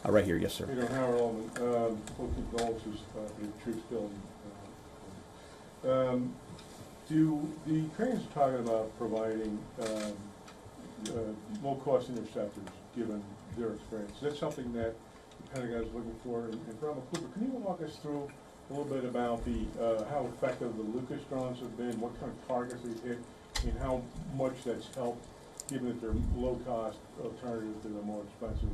Right here, yes, sir. Howard Ullman, full condolences for the troops killed. Do the Ukrainians are talking about providing low-cost interceptors, given their experience? Is that something that the Pentagon is looking for? And Colonel Cooper, can you walk us through a little bit about the how effective the Lucas drones have been, what kind of targets they've hit, and how much that's helped, given that they're low-cost alternatives to the more expensive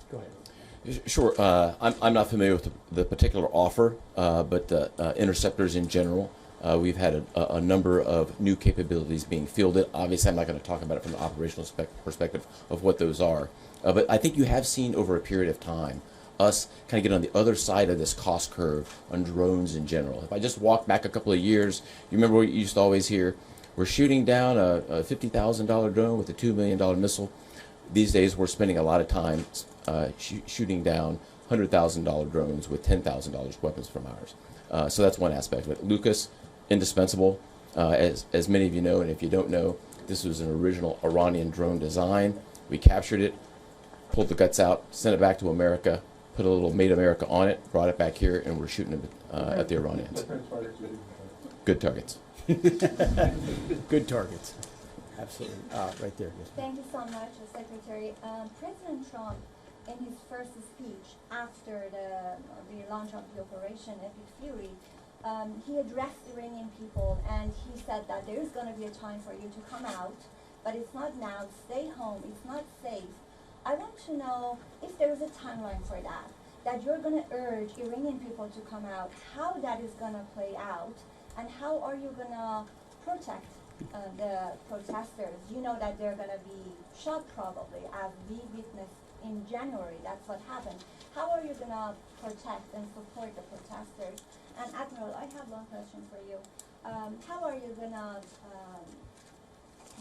Go ahead. Sure. I'm not familiar with the particular offer, but interceptors in general, we've had a number of new capabilities being fielded. Obviously, I'm not going to talk about it from the operational perspective of what those are. But I think you have seen over a period of time us kind of get on the other side of this cost curve on drones in general. If I just walk back a couple of years, you remember what you used to always hear? We're shooting down a $50,000 drone with a $2 million missile. These days, we're spending a lot of time shooting down $100,000 drones with $10,000 weapons from ours. So that's one aspect of it. Lucas, indispensable. As many of you know, and if you don't know, this was an original Iranian drone design. We captured it, pulled the guts out, sent it back to America, put a little Made America on it, brought it back here, and we're shooting it at the Iranians. Good targets. Good targets. Absolutely. Right there. Yes. Thank you so much, Secretary. President Trump, in his first speech after the launch of the Operation Epic Fury, he addressed Iranian people and he said that there is going to be a time for you to come out, but it's not now. Stay home. It's not safe. I want to know if there is a timeline for that you're going to urge Iranian people to come out, how that is going to play out, and how are you going to protect the protesters? You know that they're going to be shot probably, as we witnessed in January. That's what happened. How are you going to protect and support the protesters? And Admiral, I have one question for you. How are you going to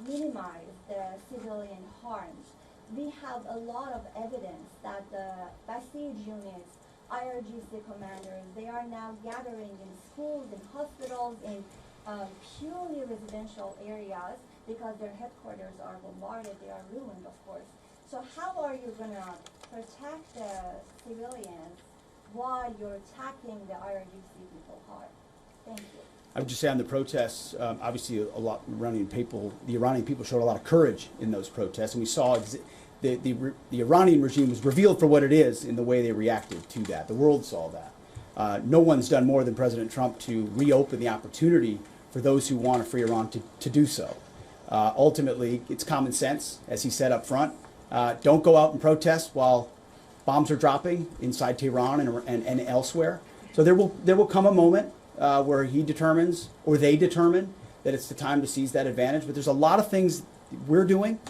minimize the civilian harms? We have a lot of evidence that the Basij units, IRGC commanders, they are now gathering in schools, in hospitals, in purely residential areas because their headquarters are bombarded, they are ruined, of course. So how are you going to protect the civilians while you're attacking the IRGC people hard? Thank you. I would just say on the protests, obviously a lot the Iranian people showed a lot of courage in those protests, and we saw the Iranian regime was revealed for what it is in the way they reacted to that. The world saw that. No one's done more than President Trump to reopen the opportunity for those who want a free Iran to do so. Ultimately, it's common sense, as he said up front. Don't go out and protest while bombs are dropping inside Tehran and elsewhere. So there will come a moment where he determines, or they determine, that it's the time to seize that advantage. But there's a lot of things we're doing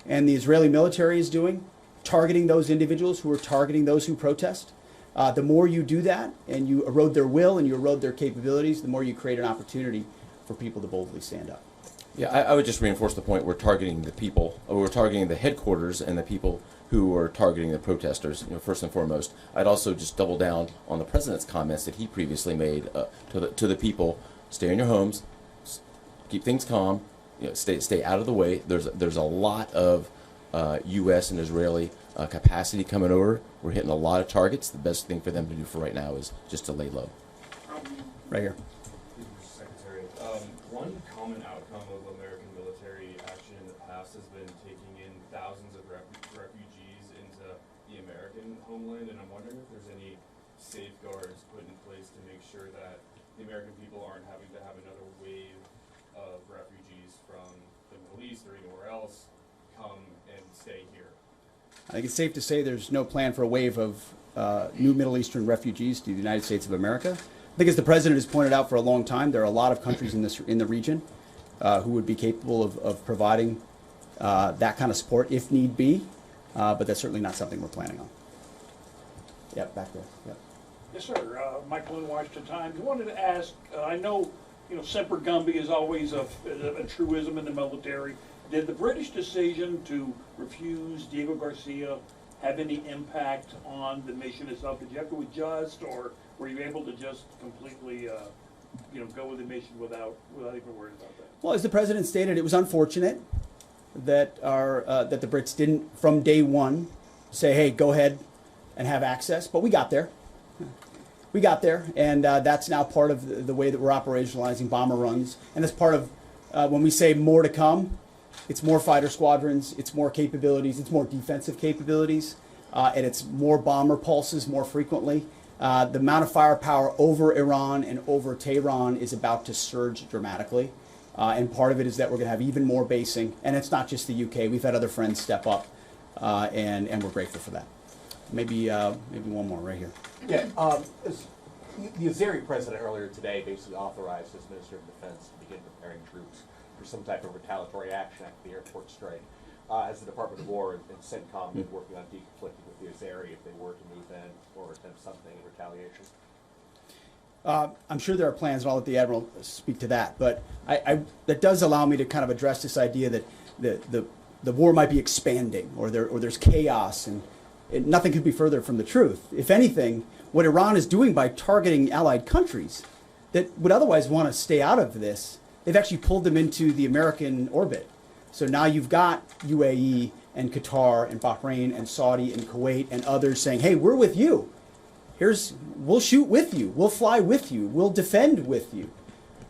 and the Israeli military is doing, targeting those individuals who are targeting those who protest. The more you do that and you erode their will and you erode their capabilities, the more you create an opportunity for people to boldly stand up. Yeah, I would just reinforce the point. We're targeting the people. We're targeting the headquarters and the people who are targeting the protesters, first and foremost. I'd also just double down on the president's comments that he previously made to the people. Stay in your homes, keep things calm, stay out of the way. There's a lot of U.S. and Israeli capacity coming over. We're hitting a lot of targets. The best thing for them to do for right now is just to lay low. Right here. Secretary, one common outcome of American military action in the past has been taking in thousands of refugees into the American homeland, and I'm wondering if there's any safeguards put in place to make sure that the American people aren't having to have another wave of refugees from the Middle East or anywhere else come and stay here. I think it's safe to say there's no plan for a wave of new Middle Eastern refugees to the United States of America. I think, as the president has pointed out for a long time, there are a lot of countries in the region who would be capable of providing that kind of support if need be, but that's certainly not something we're planning on. Yep, back there. Yep. Yes, sir. Michael in Washington Times. I wanted to ask, I know, Semper Gumby is always a truism in the military. Did the British decision to refuse Diego Garcia have any impact on the mission itself? Did you have to adjust, or were you able to just completely, go with the mission without even worrying about that? Well, as the president stated, it was unfortunate that the Brits didn't, from day one, say, hey, go ahead and have access, but we got there. We got there, and that's now part of the way that we're operationalizing bomber runs. And that's part of when we say more to come, it's more fighter squadrons, it's more capabilities, it's more defensive capabilities, and it's more bomber pulses more frequently. The amount of firepower over Iran and over Tehran is about to surge dramatically. And part of it is that we're going to have even more basing. And it's not just the UK. We've had other friends step up, and we're grateful for that. Maybe one more right here. Yeah, the Azeri president earlier today basically authorized his Minister of Defense to begin preparing troops for some type of retaliatory action after the airport strike. Has the Department of War and CENTCOM been working on deconflicting with the Azeri if they were to move in or attempt something in retaliation? I'm sure there are plans, and I'll let the Admiral speak to that. But that does allow me to kind of address this idea that the war might be expanding, or there's chaos, and nothing could be further from the truth. If anything, what Iran is doing by targeting allied countries that would otherwise want to stay out of this, they've actually pulled them into the American orbit. So now you've got UAE and Qatar and Bahrain and Saudi and Kuwait and others saying, hey, we're with you. We'll shoot with you. We'll fly with you. We'll defend with you.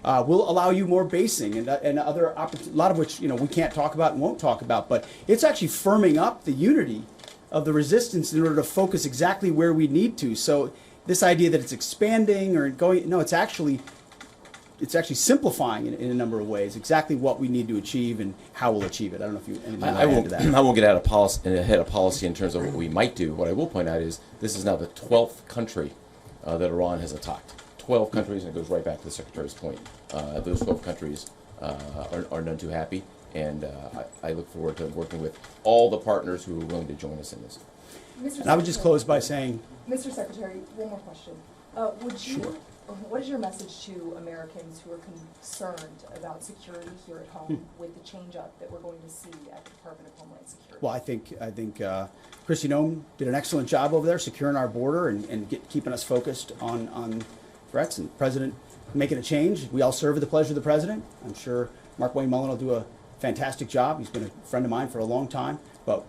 We'll allow you more basing and other opportunities, a lot of which we can't talk about and won't talk about. But it's actually firming up the unity of the resistance in order to focus exactly where we need to. So this idea that it's expanding or going, no, it's actually simplifying in a number of ways exactly what we need to achieve and how we'll achieve it. I don't know if you anything I to add won't, to that. I won't get out of ahead of policy in terms of what we might do. What I will point out is this is now the 12th country that Iran has attacked. 12 countries, and it goes right back to the Secretary's point. Those 12 countries are none too happy, and I look forward to working with all the partners who are willing to join us in this. And I would just close by saying, Mr. Secretary, one more question. What is your message to Americans who are concerned about security here at home with the change-up that we're going to see at the Department of Homeland Security? well, I think Kristi Noem did an excellent job over there securing our border and keeping us focused on threats, and the President making a change. We all serve at the pleasure of the President. I'm sure Mark Wayne Mullen will do a fantastic job. He's been a friend of mine for a long time. But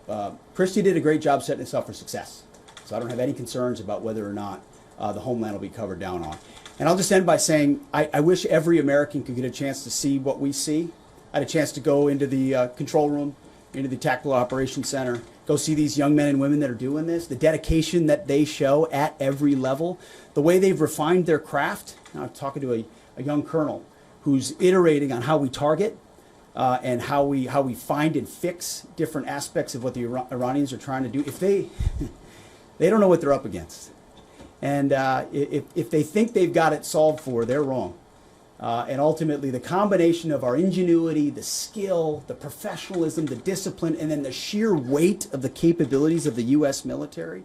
Kristi did a great job setting us up for success. So I don't have any concerns about whether or not the Homeland will be covered down on. And I'll just end by saying I wish every American could get a chance to see what we see. I had a chance to go into the control room, into the Tactical Operations Center, go see these young men and women that are doing this, the dedication that they show at every level, the way they've refined their craft. Now, I'm talking to a young colonel who's iterating on how we target and how we find and fix different aspects of what the Iranians are trying to do. If they don't know what they're up against. And if they think they've got it solved for, they're wrong. And ultimately, the combination of our ingenuity, the skill, the professionalism, the discipline, and then the sheer weight of the capabilities of the U.S. military